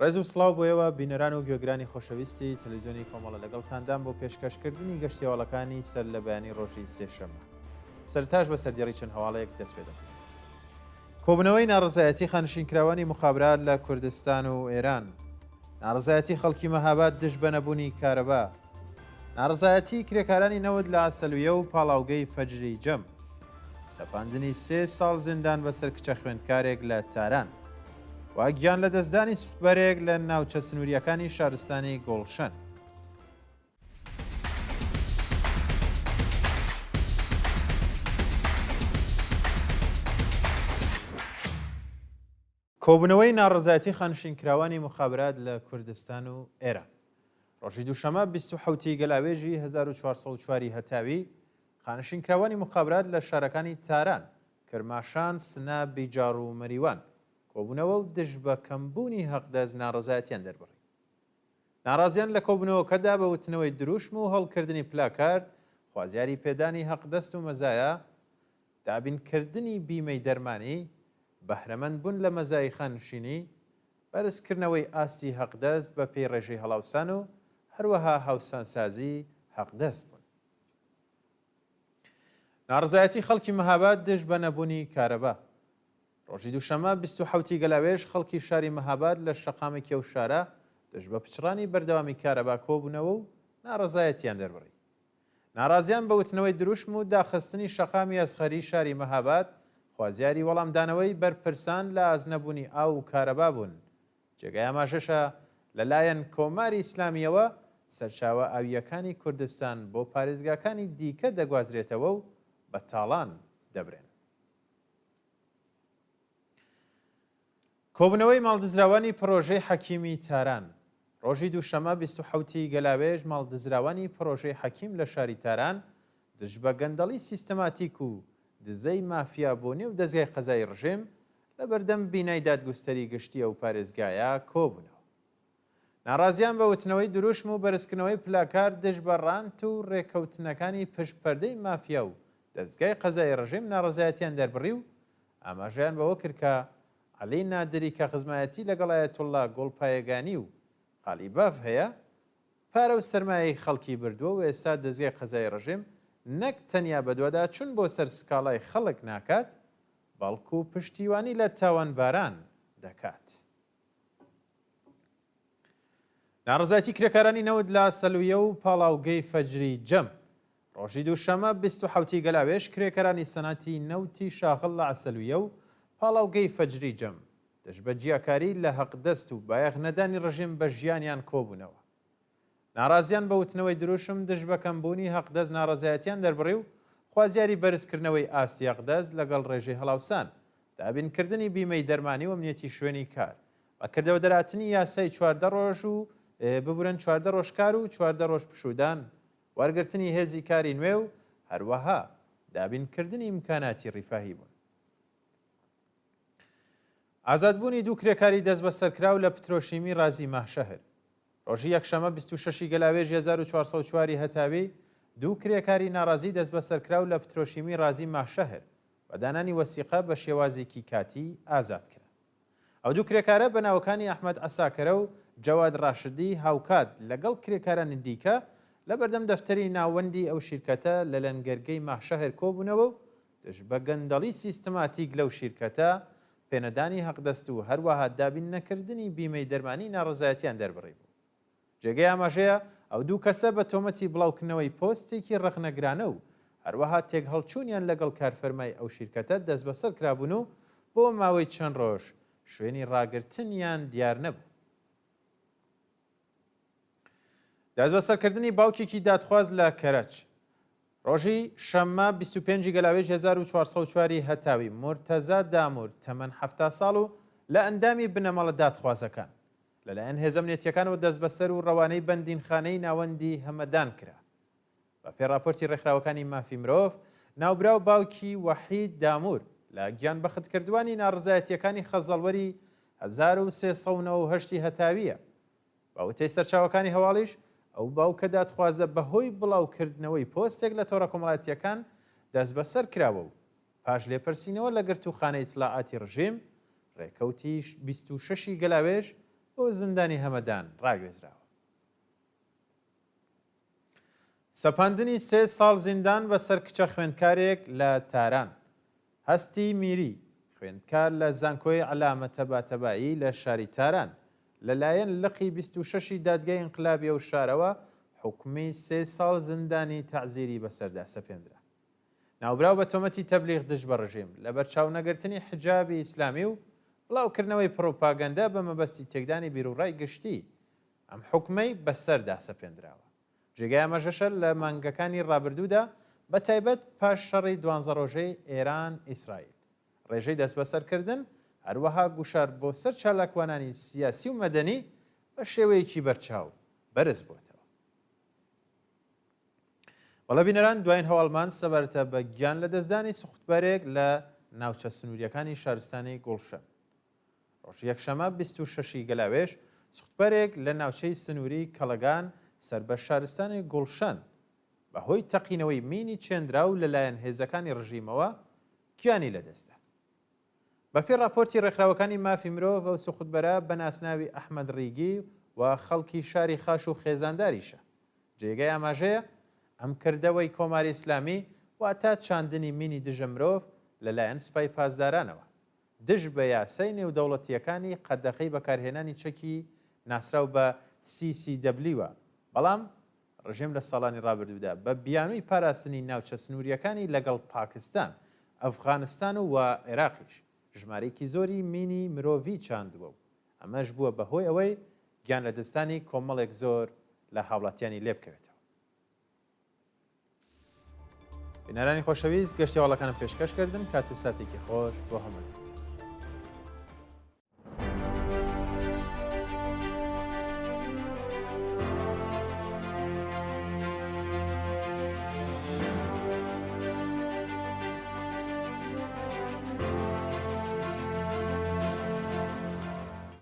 ڕێز و سڵاو بۆیەوە بینەران و گوێگرانی خۆشەویستی تەلەڤیزیۆنی کۆمەڵە لەگەڵتاندان بۆ پێشکەشکردنی گەشتیاوەڵەکانی سەر لە بەیانی ڕۆژی سێشەممە. سەرتاش بە سەردێڕی چەند هەواڵەیەک دەست پێ دەکەین. کۆبنەوەی ناڕزایەتی خانشینکراوانی مخابرات لە کوردستان و ئێران، ناڕزایەتی خەڵکی مەهاباد دژ بە نەبوونی کارەبا، ناڕزایەتی کرێکارانی نەوت لە ئاسەلویە و پاڵاوگەی فەجری جەم، سەپاندنی 3 ساڵ زیندان بەسەر کچە خوێندکارێک لە تاران، واگیان لە دەستدانی سوختبەرێک لە ناوچە سنووریەکانی شارستانی گۆڵشەن. کۆبنەوەی ناڕزایەتی خانشینکراوانی مخابرات لە کوردستان و ئێران. ڕۆژی دووشەمە 27 گەلاوێژی 1404 هەتاوی خانشینکراوانی مخابرات لە شارەکانی تاران، کرماشان، سنا، بیجار و مەریوان کۆبوونەوە و دژ بە کەمبوونی هەقدەست ناڕزایەتیان دەربڕی. ناڕازیان لە کۆبوونەوەکەدا بە وتنەوەی دروشم و هەڵکردنی پلاکارد، خوازیاری پێدانی هەقدەست و مەزایە، دابینکردنی بیمەی دەرمانی، بەهرەمەند بوون لە مەزای خانشینی، بەرزکردنەوەی ئاستی هەقدەست بە پێی ڕێژەی هەڵاوسان و هەروەها هاوسانسازی هەقدەست بوون. ناڕزایەتی خەڵکی مەهاباد دژ بە نەبوونی کارەبا. ڕۆژی دووشەمە 27 گەلاوێژ خەڵکی شاری مەهاباد لە شەقامێکی ئەو شارە دژ بە پچڕانی بەردەوامی کارەبا کۆبوونەوە و ناڕزایەتیان دەربڕی. ناڕازیان بە وتنەوەی دروشم و داخستنی شەقامی ئەسخەری شاری مەهاباد خوازیاری وەڵامدانەوەی بەرپرسان لە ئازنەبوونی ئاو و کارەبا بوون. جێگای ئاماژەشە لەلایەن کۆماری ئیسلامیەوە سەرچاوە ئاویەکانی کوردستان بۆ پارێزگاکانی دیکە دەگوازرێتەوە و بە تاڵان دەبرێن. کۆبنەوەی ماڵدزراوانی پرۆژەی حەکیمی تاران. ڕۆژی دووشەمە 27 گەلاوێژ ماڵدزراوانی پرۆژەی حەکیم لە شاری تاران دژ بە گەندەڵی سیستەماتیک و دزەی مافیا بۆ نێو دەستگای قەزای ڕژێم لە بەردەم بینای دادگوستەری گشتیە و پارێزگایە کۆبوونەوە. ناڕازیان بە وتنەوەی دروشم و بەرزکردنەوەی پلاکار دژ بە ڕانت و ڕێکەوتنەکانی پشتپەردەی مافیا و دەستگای قەزای ڕژێم ناڕزایەتیان دەربڕی و ئاماژەیان بەوە کرد کە عەلی نادری کە خزمایەتی لەگەڵ ئایەتوڵڵا گۆڵپایەگانی و قالیباف هەیە، پارە و سەرمایەی خەڵکی بردووە و ئێستا دەستگای قەزای ڕژێم نەک تەنیا بەدووادا چون بۆ سەر سکاڵای خەڵک ناکات، بەڵکو پشتیوانی لە تاوانباران دەکات. ناڕزایەتی کرێکارانی نەوت لە ئاسەلویە و پاڵاوگەی فەجری جەم. ڕۆژی دووشەمە 27 گەلاوێژ کرێکارانی سەناتی نەوتی شاغڵ لە ئاسەلویە و پاڵاوگەی فەجری جەم دەش بە جیاکاری لە هەقدەست و بایەخ نەدانی ڕژیم بە ژیانیان کۆبوونەوە. ناڕازیان بە وتنەوەی دروشم دژ بە کەمبوونی هەقدەست ناڕزایەتیان دەربڕی و خوازیاری بەرزکردنەوەی ئاستی هەقدەست لەگەڵ ڕێژەی هەڵاوسان، دابینکردنی بیمەی دەرمانی و ئەمنیەتی شوێنی کار، بەکردەوە دەرهاتنی یاسای 14 ڕۆژ و ببورن 14 ڕۆژکار و 14 ڕۆژ پشودان، وەرگرتنی هێزی کاری نوێ و هەروەها دابینکردنی ئیمکاناتی ڕیفاهی بوون. ئازادبوونی دوو کرێکاری دەست بە سەرکراو لە پترۆشیمی رازی ماهشەهر. ڕۆژی یەکشەمە 26 گەلاوێژ 1404 هەتاوی دوو کرێکاری ناڕازی دەست بە سەرکراو لە پترۆشیمی رازی ماهشەهر بە دانانی وەسیقە بە شێوازێکی کاتی ئازاد کرا. ئەو دوو کرێکارە بە ناوەکانی ئەحمەد عەساکەرە و جەواد ڕاشدی هاوکات لەگەڵ کرێکارانی دیکە لە بەردەم دەفتەری ناوەندی ئەو شیرکەتە لە لەنگەرگەی ماهشەهر کۆبوونەوە و دژ بە گەندەڵی سیستەماتیک لەو شیرکەتە پێنەدانی هەقدەست و هەروەها دابین نەکردنی بیمەی دەرمانی ناڕزایەتیان دەربڕی بوو. جێگەی ئاماژەیە ئەو دوو کەسە بە تۆمەتی بڵاوکردنەوەی پۆستێکی ڕەخنەگرانە و هەروەها تێک هەڵچوونیان لەگەڵ کارفەرمای ئەو شیرکەتە دەست بەسەر کرابوون و بۆ ماوەی چەند ڕۆژ شوێنی ڕاگرتنیان دیار نەبوو. دەست بەسەرکردنی باوکێکی دادخواز لە کەرەچ. ڕۆژی شەممە 25 گەلاوێژ 1404 هەتاوی مرتەزا دامور تەمەن 70 ساڵ و لە ئەندامی بنەمەڵە دادخوازەکان لەلایەن هێزە ئەمنیەتیەکانەوە دەست بەسەر و ڕەوانەی بەندینخانەی ناوەندی هەمەدان کرا. بە پێڕاپۆرتی ڕێکخراوەکانی مافی مرۆڤ، ناوبراو باوکی وەحید دامور لە گیان بەختکردوانی ناڕزایەتیەکانی خەزەڵوەری 1398 هەتاویە. بە وتەی سەرچاوەکانی هەواڵیش ئەو باوکە دادخوازە بەهۆی بڵاوکردنەوەی پۆستێک لە تۆڕە کۆمەڵایەتیەکان دەست بەسەر کراوە و پاش لێپرسینەوە لە گرتوخانەی ئیتلاعاتی ڕژیم ڕێکەوتی 26 گەلاوێژ بۆ زیندانی هەمەدان ڕاگوێزراوە. سەپاندنی 3 ساڵ زیندان بەسەر کچە خوێندکارێک لە تاران. هەستی میری خوێندکار لە زانکۆی علامە تەباتەبایی لە شاری تاران لەلایەن لقی 26 دادگای ئینقلابی و شارەوە حکومی 3 ساڵ زیندانی تەعزیری بەسەردا سەپێنرا. ناوبراو بە تۆمەتی تەبلیغ دژ بە ڕژیم لە بەرچاو نەگرتنی حجابی ئیسلامی و بڵاوکردنەوەی پرۆپاگەندە بە مەبەستی تێکدانی بیرروڕای گشتی ئەم حکمەی بەسەردا سەپێنراوە. جێگای ئەمەژەشە لە مانگەکانی ڕابردوودا بە تایبەت پاش شەڕی 12 ڕۆژەی ئێران ئیسرائیل ڕێژەی دەست بەسەرکردن هەروەها گوشار بۆ سەر چالاکوانانی سیاسی و مەدەنی بە شێوەیەکی بەرچاو بەرز بووتەوە. بەڵە بینەران دوایین هەواڵمان سەبارەتە بە گیان لە دەستدانی سوختبەرێک لە ناوچە سنووریەکانی شارستانی گوڵشن. ڕۆژی یەکشەمە 26 گەلاوێژ سوختبەرێک لە ناوچەی سنووری کەڵەگان سەر بە شارستانی گوڵشن بەهۆی تەقینەوەی مینی چێندرا و لەلایەن هێزەکانی ڕژیمەوە گیانی لەدەستدا. بەپێی راپۆرتی ڕێکخراوەکانی مافی مرۆڤ ئەو سوختبەرە بە ناسناوی ئەحمەد ڕیگی و خەڵکی شاری خاش و خێزانداریشە. جێگای ئاماژەیە ئەم کردەوەی کۆماری ئیسلامی واتە چاندنی مینی دژە مرۆڤ لەلایەن سوپای پاسدارانەوە دژ بە یاسای نێودەوڵەتیەکانی قەدەغەی بەکارهێنانی چەکی ناسراو بە CCW-وە. بەڵام ڕژیم لە ساڵانی ڕابردوودا بە بیانووی پاراستنی ناوچە سنووریەکانی لەگەڵ پاکستان، ئەفغانستان و عێراقیش ژمارەیەکی زۆری مینی مرۆڤی چاندووە و ئەمەش بووە بەهۆی ئەوەی گیان لە دەستانی کۆمەڵێک زۆر لە هاوڵاتیانی لێ بکەوێتەوە. بینەرانی خۆشەویست گەشتی هەواڵەکانم پێشکەشکردن کات و ساتێکی خۆش بۆ هەموو.